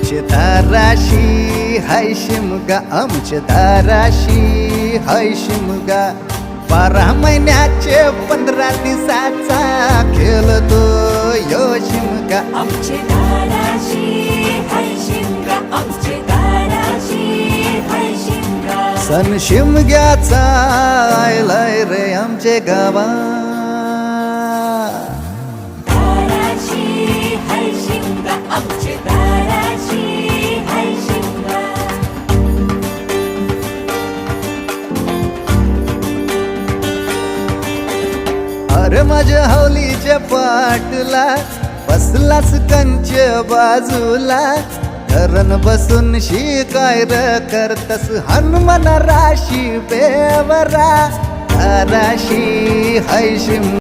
आमचे दाराशी हाय शिमगा, आमचे दाराशी हाय शिमगा. 12 महिन्याचे 15 दिवसाचा खेळतो यो शिमगा. आमचे दाराशी हाय शिमगा, आमचे दाराशी हाय शिमगा. सण शिमग्याचा आयलाय रे आमचे गावा. दाराशी हाय शिमगा, आमचे दाराशी हाय शिमगा. अरे माझ्या हौलीच्या पाटला बसलाच कंच बाजूला. धरण बसून शिकाय र करतस हनुमान राशी बेवरा. दाराशी हाय शिमगा.